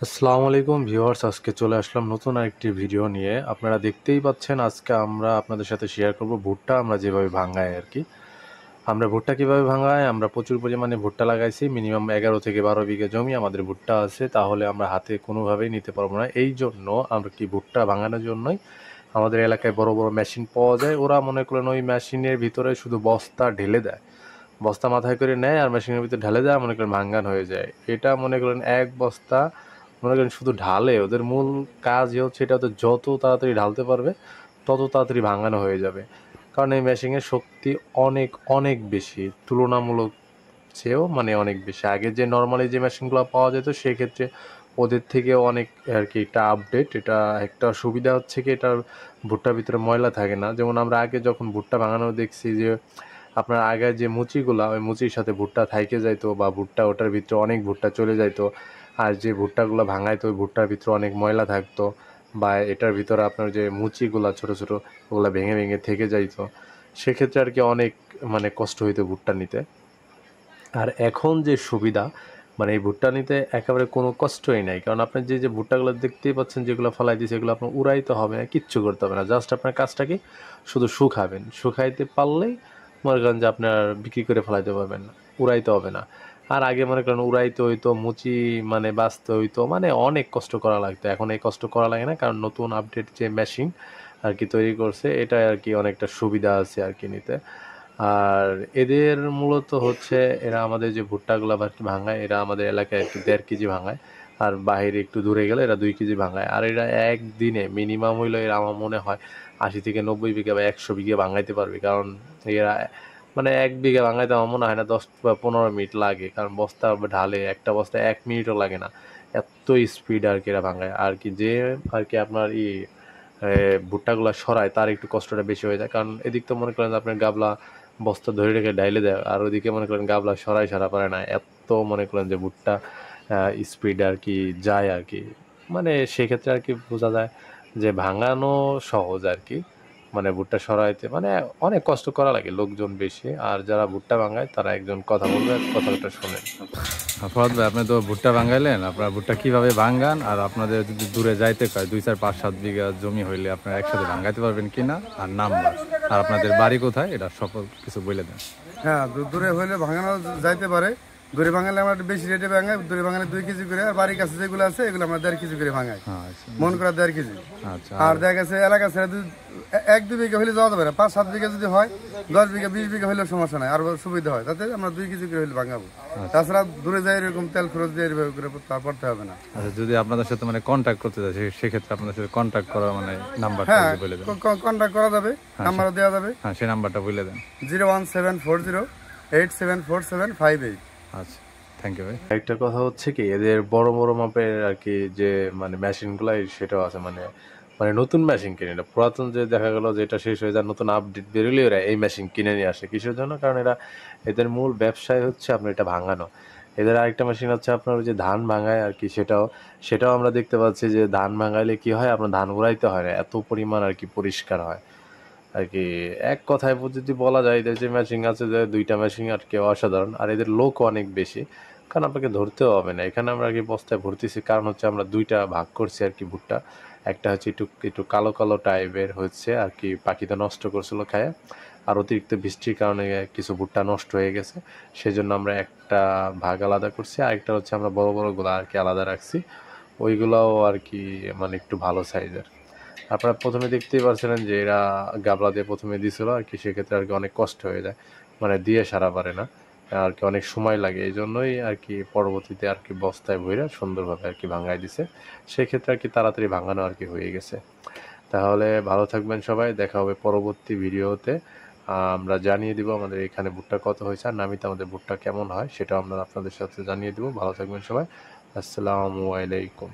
আসসালামু আলাইকুম ভিউয়ার্স, আজকে চলে আসলাম নতুন আরেকটি ভিডিও নিয়ে। আপনারা দেখতেই পাচ্ছেন আজকে আমরা আপনাদের সাথে শেয়ার করব ভুট্টা আমরা যেভাবে ভাঙাই আর কি। আমরা ভুট্টা কিভাবে ভাঙাই, আমরা প্রচুর পরিমাণে ভুট্টা লাগাইছি, মিনিমাম 11 থেকে 12 বিঘা জমি আমাদের ভুট্টা আছে, তাহলে আমরা হাতে কোনোভাবেই নিতে পারবো না। এই জন্য আমরা কি ভুট্টা ভাঙানোর জন্যই আমাদের এলাকায় বড় বড় মেশিন পাওয়া যায়। ওরা মনে করেন ওই মেশিনের ভিতরে শুধু বস্তা ঢেলে দেয়, বস্তা মাথায় করে নেয় আর মেশিনের ভিতরে ঢেলে দেয়, মনে করেন ভাঙ্গান হয়ে যায়। এটা মনে করেন এক বস্তা মনে করেন শুধু ঢালে, ওদের মূল কাজই হচ্ছে এটা, ওদের যত তাড়াতাড়ি ঢালতে পারবে তত তাড়াতাড়ি ভাঙানো হয়ে যাবে। কারণ এই মেশিনের শক্তি অনেক অনেক বেশি, তুলনামূলক চেয়েও মানে অনেক বেশি। আগে যে নর্মালি যে মেশিনগুলো পাওয়া যেত সেক্ষেত্রে ওদের থেকে অনেক আর কি এটা আপডেট। এটা একটা সুবিধা হচ্ছে কি, এটার ভুট্টার ভিতরে ময়লা থাকে না। যেমন আমরা আগে যখন ভুট্টা ভাঙানো দেখছি যে আপনার আগে যে মুচিগুলা, ওই মুচির সাথে ভুট্টা থাইকে যাইতো বা ভুট্টা ওটার ভিতরে অনেক ভুট্টা চলে যাইতো। আর যে ভুট্টাগুলো ভাঙাইতো ওই ভুট্টার ভিতরে অনেক ময়লা থাকতো, বা এটার ভিতরে আপনার যে মুচিগুলা ছোট ছোট ওগুলা ভেঙে ভেঙে থেকে যাইতো। সেক্ষেত্রে আর কি অনেক মানে কষ্ট হইতো ভুট্টা নিতে। আর এখন যে সুবিধা, মানে এই ভুট্টা নিতে একেবারে কোনো কষ্টই নাই। কারণ আপনি যে যে ভুট্টাগুলো দেখতেই পাচ্ছেন যেগুলো ফেলাই দিয়েছে, এগুলো আপনার উড়াইতে হবে না, কিচ্ছু করতে হবে না। জাস্ট আপনার কাজটা কি, শুধু শুকাবেন। শুকাইতে পারলেই মনে করেন যে আপনার বিক্রি করে ফেলাইতে পারবেন, উড়াইতে হবে না। আর আগে মনে করেন উড়াইতে হইতো, মুচি মানে বাঁচতে হইতো, মানে অনেক কষ্ট করা লাগতো। এখন এই কষ্ট করা লাগে না, কারণ নতুন আপডেট যে মেশিন আর কি তৈরি করছে, এটা আর কি অনেকটা সুবিধা আছে আর কি নিতে। আর এদের মূলত হচ্ছে এরা আমাদের যে ভুট্টাগুলো আর কি ভাঙায়, এরা আমাদের এলাকায় আর কি 1.5 কেজি ভাঙায়। আর বাইরে একটু দূরে গেলে এরা 2 কেজি ভাঙায়। আর এরা একদিনে মিনিমাম হইলো এরা আমার মনে হয় 80 থেকে 90 বিঘা বা 100 বিঘা ভাঙাইতে পারবে। কারণ এরা মানে 1 বিঘা ভাঙাইতে আমার মনে হয় না 10 বা 15 মিনিট লাগে, কারণ বস্তা ঢালে একটা বস্তা 1 মিনিটও লাগে না, এত স্পিড আর কি এরা ভাঙায়। আর কি যে আর কি আপনার ভুট্টাগুলো সরায় তার একটু কষ্টটা বেশি হয়ে যায়। কারণ এদিক তো মনে করেন আপনার গাবলা বস্তা ধরে রেখে ডাইলে দেয়, আর ওইদিকে মনে করেন গাবলা সরাই সারা পারে না, এত মনে করেন যে ভুট্টা স্পিড আর কি যায় আর কি। মানে সেক্ষেত্রে আর কি বোঝা যায় যে ভাঙানো সহজ আর কি, মানে ভুট্টা সরাইতে মানে অনেক কষ্ট করা লাগে, লোকজন বেশি। আর যারা ভুট্টা ভাঙায় তারা একজন কথা বলবে, কথাটা শোনেন। ফরহাদ ভাই, আপনি তো ভুট্টা ভাঙাইলেন, আপনার ভুট্টা কিভাবে ভাঙ্গান, আর আপনাদের যদি দূরে যাইতে কয় 2 4 5 7 বিঘা জমি হইলে আপনারা একসাথে ভাঙ্গাইতে পারবেন কিনা, আর নাম্বার, আর আপনাদের বাড়ি কোথায়, এটা সকল কিছু বলে দেন। হ্যাঁ, দূরে হইলে ভাঙানো যাইতে পারে। দূরে ভাঙালে আমরা একটু বেশি রেটে ভাঙাই। দূরে ভাঙালে 2 কেজি করে, আর বাড়ির কাছে যেগুলো আছে এগুলো আমরা 1.5 কেজি করে ভাঙাই। আচ্ছা মন করা 1.5 কেজি। আচ্ছা। আর দেখা গেছে এলাকা ছেড়ে 1 2 বিঘা হলে যাওয়া যাবে না। 5 7 বিঘা যদি হয়, 10 বিঘা 20 বিঘা হলেও সমস্যা নাই, আর সুবিধা হয়। তাতে আমরা 2 কেজি করে হলে ভাঙাবো। তাছাড়া দূরে যাই এরকম তেল খরচ দিয়ে এরকম করে পড়তে হবে না। আচ্ছা, যদি আপনাদের সাথে মানে কন্ট্যাক্ট করতে চাই, সেক্ষেত্রে আপনাদের সাথে কন্ট্যাক্ট করার মানে নাম্বারটা হ্যাঁ, বলে দেন। কন্ট্যাক্ট করা যাবে, নাম্বারও দেওয়া যাবে। হ্যাঁ, সেই নাম্বারটা বলে দেন। 01740 874758। আচ্ছা, থ্যাংক ইউ ভাই। একটা কথা হচ্ছে কি, এদের বড় বড় মাপের আর কি যে মানে মেশিনগুলাই সেটাও আছে, মানে মানে নতুন মেশিন কিনে না, পুরাতন যে দেখা গেল যে এটা শেষ হয়ে যায়, নতুন আপডেট বেরোলে এরা এই মেশিন কিনে নিয়ে আসে। কিসের জন্য? কারণ এরা, এদের মূল ব্যবসায় হচ্ছে আপনার এটা ভাঙানো। এদের আরেকটা মেশিন হচ্ছে আপনার ওই যে ধান ভাঙায় আর কি, সেটাও সেটাও আমরা দেখতে পাচ্ছি যে ধান ভাঙাইলে কি হয়, আপনার ধান উড়াইতে হয় না, এত পরিমাণ আর কি পরিষ্কার হয় আর কি। এক কথায় যদি বলা যায়, এদের যে ম্যাচিং আছে, যে 2টা ম্যাচিং আর কি অসাধারণ। আর এদের লোক অনেক বেশি, কারণ আপনাকে ধরতেও হবে না। এখানে আমরা আর কি বস্তায় ভর্তিছি, কারণ হচ্ছে আমরা 2টা ভাগ করছি আর কি ভুট্টা। একটা হচ্ছে একটু একটু কালো কালো টাইপের হচ্ছে আর কি, পাখিতে নষ্ট করছিল খায়। আর অতিরিক্ত বৃষ্টির কারণে কিছু ভুট্টা নষ্ট হয়ে গেছে, সেজন্য আমরা একটা ভাগ আলাদা করছি। আরেকটা হচ্ছে আমরা বড় বড়গুলো আর কি আলাদা রাখছি, ওইগুলাও আর কি মানে একটু ভালো সাইজের। আপনারা প্রথমে দেখতেই পারছিলেন যে এরা গাবলা দিয়ে প্রথমে দিছিল আর কি, সেক্ষেত্রে আর কি অনেক কষ্ট হয়ে যায়, মানে দিয়ে সারা পারে না আর কি, অনেক সময় লাগে। এই জন্যই আর কি পরবর্তীতে আর কি বস্তায় ভইরা সুন্দরভাবে আর কি ভাঙায় দিছে, সেক্ষেত্রে আর কি তাড়াতাড়ি ভাঙানো আর কি হয়ে গেছে। তাহলে ভালো থাকবেন সবাই, দেখা হবে পরবর্তী ভিডিওতে। আমরা জানিয়ে দিব আমাদের এখানে ভুট্টা কত হয়েছে, আর নামিতে আমাদের ভুট্টা কেমন হয় সেটাও আমরা আপনাদের সাথে জানিয়ে দিব। ভালো থাকবেন সবাই, আসসালামু আলাইকুম।